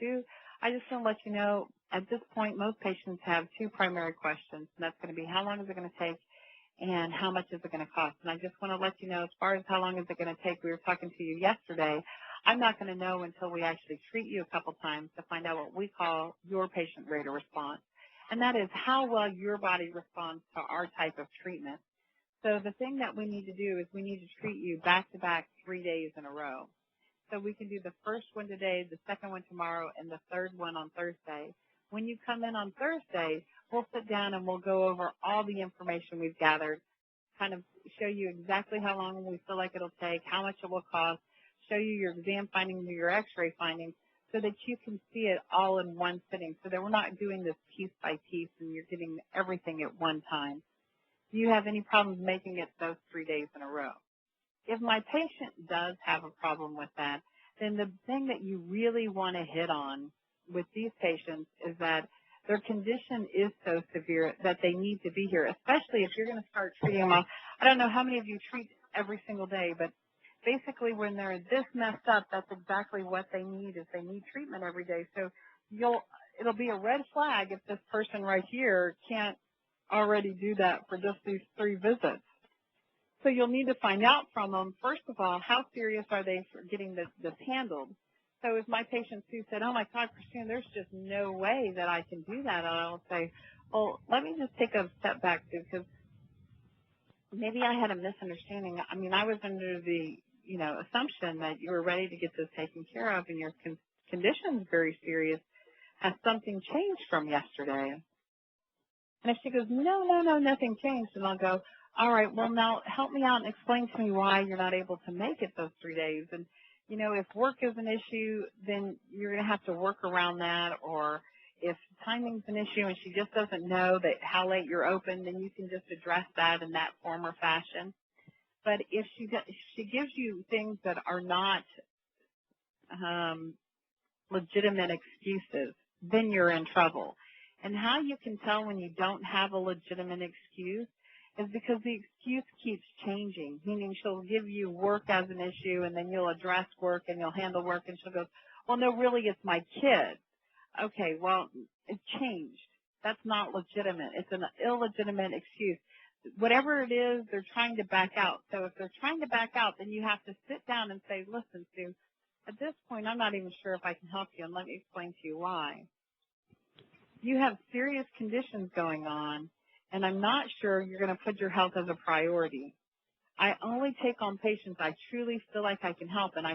do, I just want to let you know, at this point, most patients have two primary questions, and that's going to be how long is it going to take and how much is it going to cost. And I just want to let you know, as far as how long is it going to take, we were talking to you yesterday, I'm not going to know until we actually treat you a couple times to find out what we call your patient rate of response. And that is how well your body responds to our type of treatment. So the thing that we need to do is we need to treat you back-to-back 3 days in a row. So we can do the first one today, the second one tomorrow, and the third one on Thursday. When you come in on Thursday, we'll sit down and we'll go over all the information we've gathered, kind of show you exactly how long we feel like it'll take, how much it will cost, show you your exam findings or your x-ray findings so that you can see it all in one sitting, so that we're not doing this piece by piece and you're getting everything at one time. Do you have any problems making it those 3 days in a row? If my patient does have a problem with that, then the thing that you really want to hit on with these patients is that their condition is so severe that they need to be here, especially if you're going to start treating them. I don't know how many of you treat every single day, but basically when they're this messed up, that's exactly what they need, is they need treatment every day. So it'll be a red flag if this person right here can't already do that for just these 3 visits. So you'll need to find out from them, first of all, how serious are they for getting this handled. So if my patient Sue said, oh, my God, Christina, there's just no way that I can do that, I'll say, well, let me just take a step back, Sue, because maybe I had a misunderstanding. I mean, I was under the, assumption that you were ready to get this taken care of and your condition's very serious. Has something changed from yesterday? And if she goes, no, nothing changed, and I'll go, all right, well, now help me out and explain to me why you're not able to make it those 3 days. And, if work is an issue, then you're going to have to work around that. Or if timing's an issue and she just doesn't know that how late you're open, then you can just address that in that form or fashion. But if she gives you things that are not legitimate excuses, then you're in trouble. And how you can tell when you don't have a legitimate excuse is because the excuse keeps changing, meaning she'll give you work as an issue, and then you'll address work and you'll handle work, and she'll go, well, no, really, it's my kid. Okay, well, it changed. That's not legitimate. It's an illegitimate excuse. Whatever it is, they're trying to back out. So if they're trying to back out, then you have to sit down and say, listen, Sue, at this point, I'm not even sure if I can help you, and let me explain to you why. You have serious conditions going on, and I'm not sure you're going to put your health as a priority. I only take on patients I truly feel like I can help, and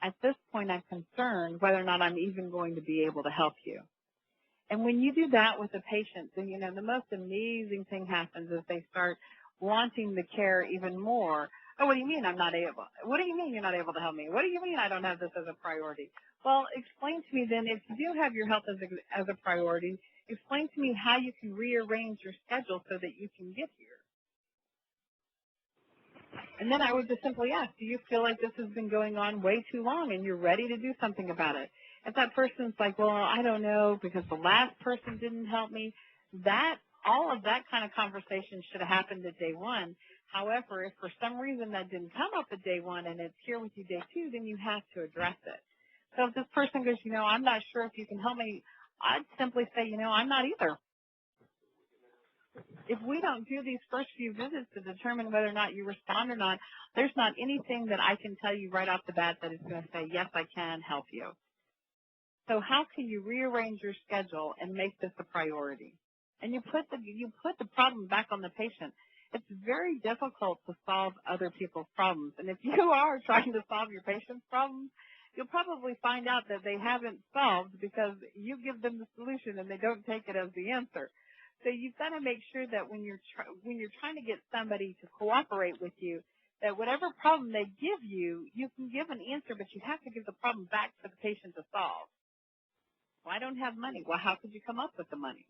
at this point, I'm concerned whether or not I'm even going to be able to help you. And when you do that with a patient, then, the most amazing thing happens is they start wanting the care even more. Oh, what do you mean I'm not able? What do you mean you're not able to help me? What do you mean I don't have this as a priority? Well, explain to me then, if you do have your health as a priority, explain to me how you can rearrange your schedule so that you can get here. And then I would just simply ask, do you feel like this has been going on way too long and you're ready to do something about it? If that person's like, well, I don't know because the last person didn't help me, all of that kind of conversation should have happened at day 1. However, if for some reason that didn't come up at day 1 and it's here with you day 2, then you have to address it. So if this person goes, I'm not sure if you can help me, I'd simply say, I'm not either. If we don't do these first few visits to determine whether or not you respond or not, there's not anything that I can tell you right off the bat that is going to say, yes, I can help you. So how can you rearrange your schedule and make this a priority? And you put the problem back on the patient. It's very difficult to solve other people's problems. And if you are trying to solve your patient's problems, you'll probably find out that they haven't solved because you give them the solution and they don't take it as the answer. So you've got to make sure that when you're trying to get somebody to cooperate with you, that whatever problem they give you, you can give an answer, but you have to give the problem back for the patient to solve. Well, I don't have money. Well, how could you come up with the money?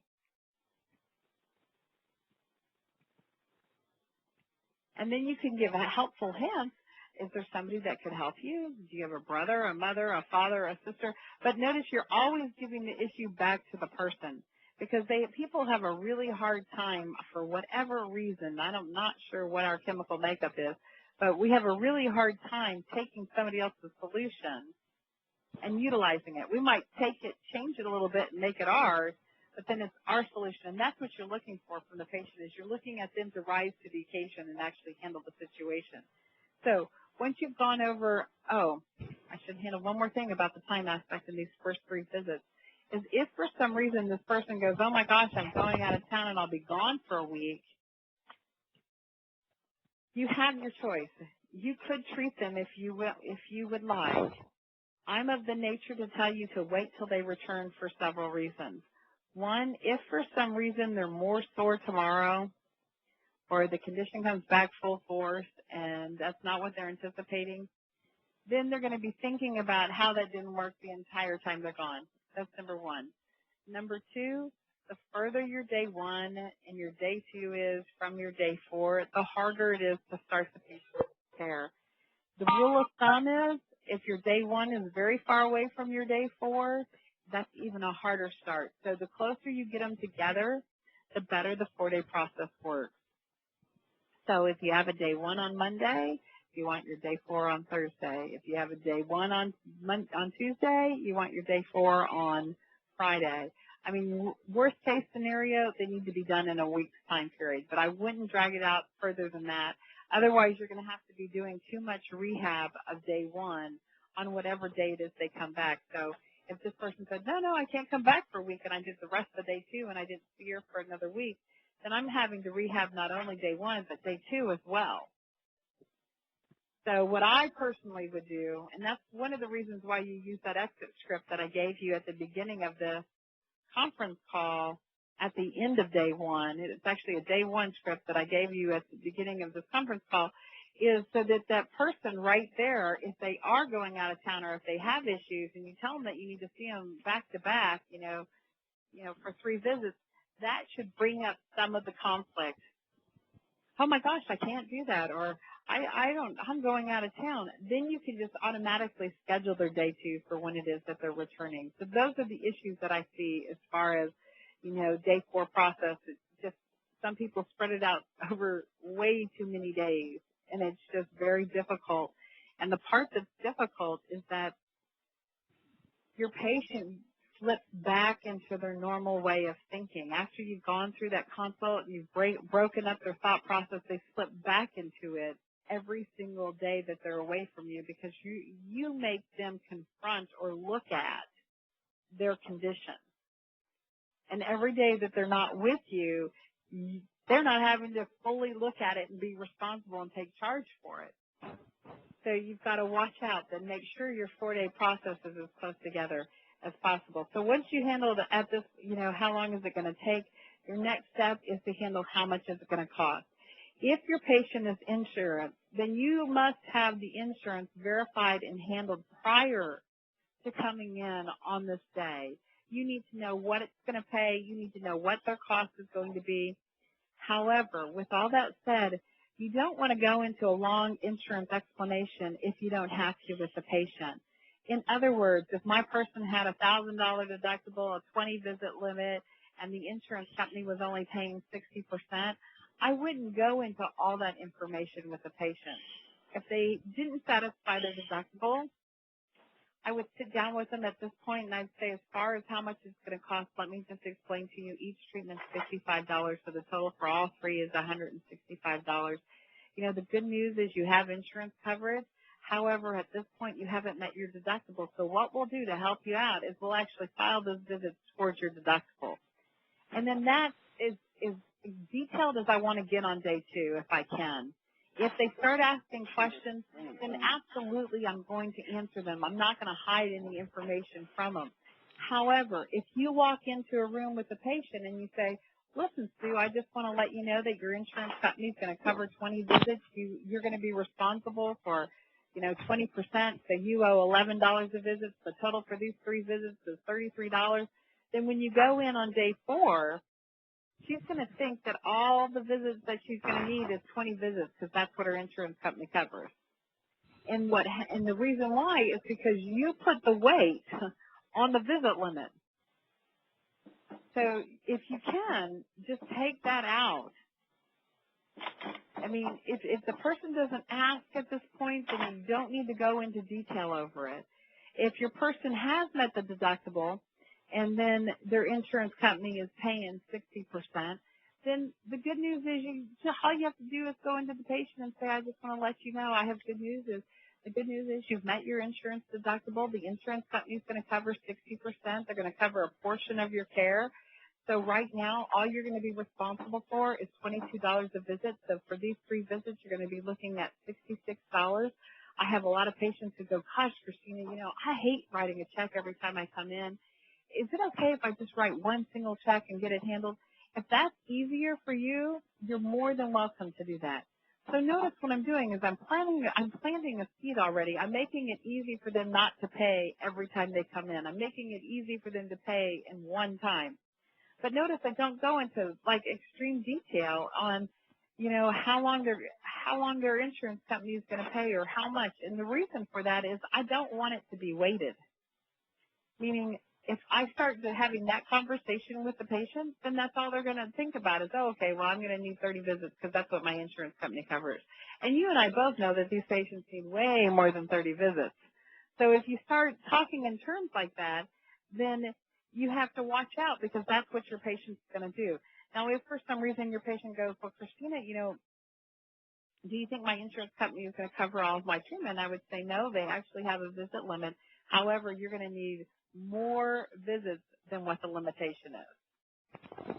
And then you can give a helpful hint. Is there somebody that could help you? Do you have a brother, a mother, a father, a sister? But notice you're always giving the issue back to the person because people have a really hard time for whatever reason. I'm not sure what our chemical makeup is, but we have a really hard time taking somebody else's solution and utilizing it. We might take it, change it a little bit, and make it ours, but then it's our solution. And that's what you're looking for from the patient, is you're looking at them to rise to the occasion and actually handle the situation. So once you've gone over, oh, I should handle one more thing about the time aspect in these first 3 visits, is if for some reason this person goes, oh my gosh, I'm going out of town and I'll be gone for a week, you have your choice. You could treat them if you would like. I'm of the nature to tell you to wait till they return for several reasons. One, if for some reason they're more sore tomorrow or the condition comes back full force and that's not what they're anticipating, then they're going to be thinking about how that didn't work the entire time they're gone. That's number one. Number two, the further your day 1 and your day 2 is from your day 4, the harder it is to start the patient care. The rule of thumb is if your day 1 is very far away from your day 4, that's even a harder start. So the closer you get them together, the better the 4-day process works. So if you have a day 1 on Monday, you want your day 4 on Thursday. If you have a day 1 on Tuesday, you want your day 4 on Friday. I mean, worst case scenario, they need to be done in a week's time period, but I wouldn't drag it out further than that. Otherwise, you're going to have to be doing too much rehab of day 1 on whatever day it is they come back. So if this person said, no, I can't come back for a week, and I did the rest of day 2 and I didn't see her for another week, then I'm having to rehab not only day 1, but day 2 as well. So what I personally would do, and that's one of the reasons why you use that exit script that I gave you at the beginning of the conference call at the end of day 1. It's actually a day 1 script that I gave you at the beginning of this conference call, is so that that person right there, if they are going out of town or if they have issues and you tell them that you need to see them back to back, for 3 visits, that should bring up some of the conflict. Oh my gosh, I can't do that, or I'm going out of town. Then you can just automatically schedule their day 2 for when it is that they're returning. So those are the issues that I see as far as, day 4 process. It's just some people spread it out over way too many days, and it's just very difficult. And the part that's difficult is that your patient slips back into their normal way of thinking. After you've gone through that consult, you've broken up their thought process, they slip back into it every single day that they're away from you, because you make them confront or look at their condition. And every day that they're not with you, they're not having to fully look at it and be responsible and take charge for it. So you've got to watch out and make sure your 4-day process is as close together as possible. So once you handle at this, how long is it going to take, your next step is to handle how much is it going to cost. If your patient is insurance, then you must have the insurance verified and handled prior to coming in on this day. You need to know what it's going to pay. You need to know what their cost is going to be. However, with all that said, you don't want to go into a long insurance explanation if you don't have to with the patient. In other words, if my person had a $1,000 deductible, a 20-visit limit, and the insurance company was only paying 60%, I wouldn't go into all that information with the patient. If they didn't satisfy their deductible, I would sit down with them at this point and I'd say, as far as how much it's going to cost, let me just explain to you, each treatment is $55, so the total for all 3 is $165. The good news is you have insurance coverage. However, at this point, you haven't met your deductible. So what we'll do to help you out is we'll actually file those visits towards your deductible. And then that is as detailed as I want to get on day 2, if I can. If they start asking questions, then absolutely I'm going to answer them. I'm not going to hide any information from them. However, if you walk into a room with a patient and you say, listen, Sue, I just want to let you know that your insurance company is going to cover 20 visits. You're going to be responsible for 20%, so you owe $11 a visit. The total for these 3 visits is $33. Then when you go in on day 4, she's going to think that all the visits that she's going to need is 20 visits, because that's what her insurance company covers. And the reason why is because you put the weight on the visit limit. So if you can, just take that out. I mean, if the person doesn't ask at this point, then you don't need to go into detail over it. If your person has met the deductible and then their insurance company is paying 60%, then the good news is all you have to do is go into the patient and say, I just want to let you know I have good news. The good news is you've met your insurance deductible. The insurance company is going to cover 60%. They're going to cover a portion of your care. So right now, all you're going to be responsible for is $22 a visit. So for these 3 visits, you're going to be looking at $66. I have a lot of patients who go, gosh, Christina, I hate writing a check every time I come in. Is it okay if I just write one single check and get it handled? If that's easier for you, you're more than welcome to do that. So notice what I'm doing is I'm planting a seed already. I'm making it easy for them not to pay every time they come in. I'm making it easy for them to pay in one time. But notice I don't go into like extreme detail on, how long their insurance company is going to pay or how much. And the reason for that is I don't want it to be weighted. Meaning, if I start having that conversation with the patient, then that's all they're going to think about is, oh, okay, well, I'm going to need 30 visits because that's what my insurance company covers. And you and I both know that these patients need way more than 30 visits. So if you start talking in terms like that, then you have to watch out because that's what your patient's going to do. Now, if for some reason your patient goes, well, Christina, do you think my insurance company is going to cover all of my treatment? I would say no, they actually have a visit limit. However, you're going to need more visits than what the limitation is.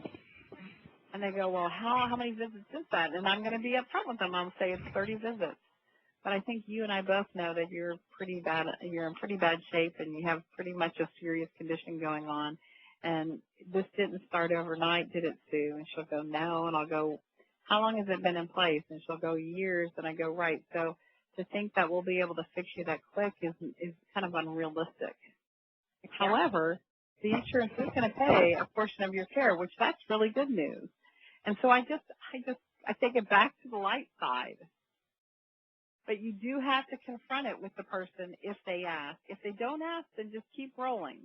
And they go, well, how many visits is that? And I'm going to be upfront with them. I'll say it's 30 visits. But I think you and I both know that you're in pretty bad shape and you have pretty much a serious condition going on. And this didn't start overnight, did it, Sue? And she'll go, no. And I'll go, how long has it been in place? And she'll go, years. And I go, right. So to think that we'll be able to fix you that quick is kind of unrealistic. However, the insurance is going to pay a portion of your care, which that's really good news. And so I take it back to the light side. But you do have to confront it with the person if they ask. If they don't ask, then just keep rolling.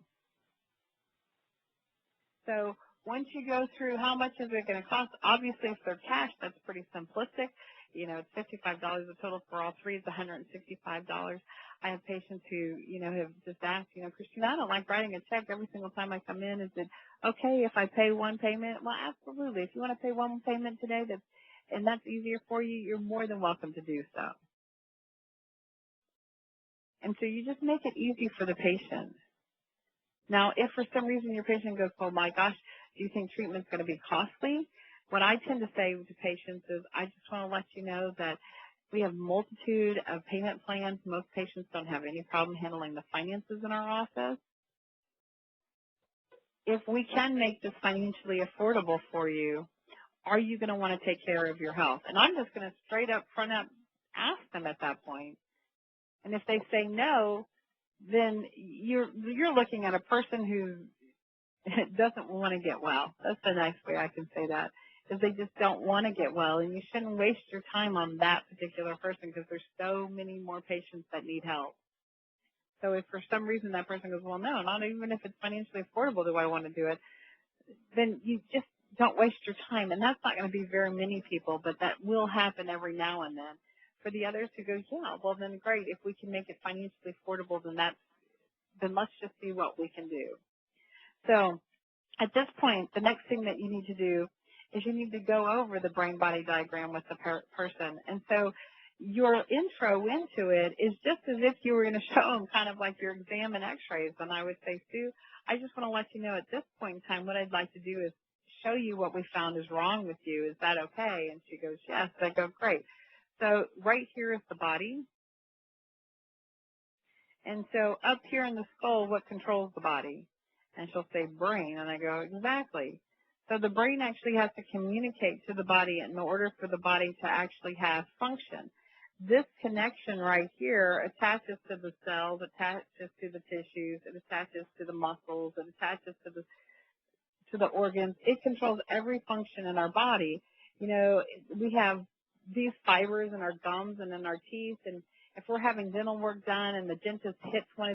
So once you go through how much is it going to cost, obviously if they're cash, that's pretty simplistic. It's $55 a total for all 3. It's $165. I have patients who, have just asked, Christina, I don't like writing a check every single time I come in. Is it okay if I pay one payment? Well, absolutely. If you want to pay one payment today and that's easier for you, you're more than welcome to do so. And so you just make it easy for the patient. Now, if for some reason your patient goes, oh my gosh, do you think treatment's going to be costly? What I tend to say to patients is, I just want to let you know that we have a multitude of payment plans. Most patients don't have any problem handling the finances in our office. If we can make this financially affordable for you, are you going to want to take care of your health? And I'm just going to straight up front up ask them at that point. And if they say no, then you're looking at a person who doesn't want to get well. That's a nice way I can say that, is they just don't want to get well. And you shouldn't waste your time on that particular person because there's so many more patients that need help. So if for some reason that person goes, well, no, not even if it's financially affordable do I want to do it, then you just don't waste your time. And that's not going to be very many people, but that will happen every now and then. For the others who go, yeah, well, then great. If we can make it financially affordable, then let's just see what we can do. So at this point, the next thing that you need to do is you need to go over the brain-body diagram with the person. And so your intro into it is just as if you were going to show them kind of like your exam and x-rays. And I would say, Sue, I just want to let you know at this point in time what I'd like to do is show you what we found is wrong with you. Is that okay? And she goes, yes. I go, great. So right here is the body. And so up here in the skull, what controls the body? And she'll say brain. And I go, exactly. So the brain actually has to communicate to the body in order for the body to actually have function. This connection right here attaches to the cells, attaches to the tissues, it attaches to the muscles, it attaches to the organs. It controls every function in our body. We have these fibers in our gums and in our teeth, and if we're having dental work done and the dentist hits one of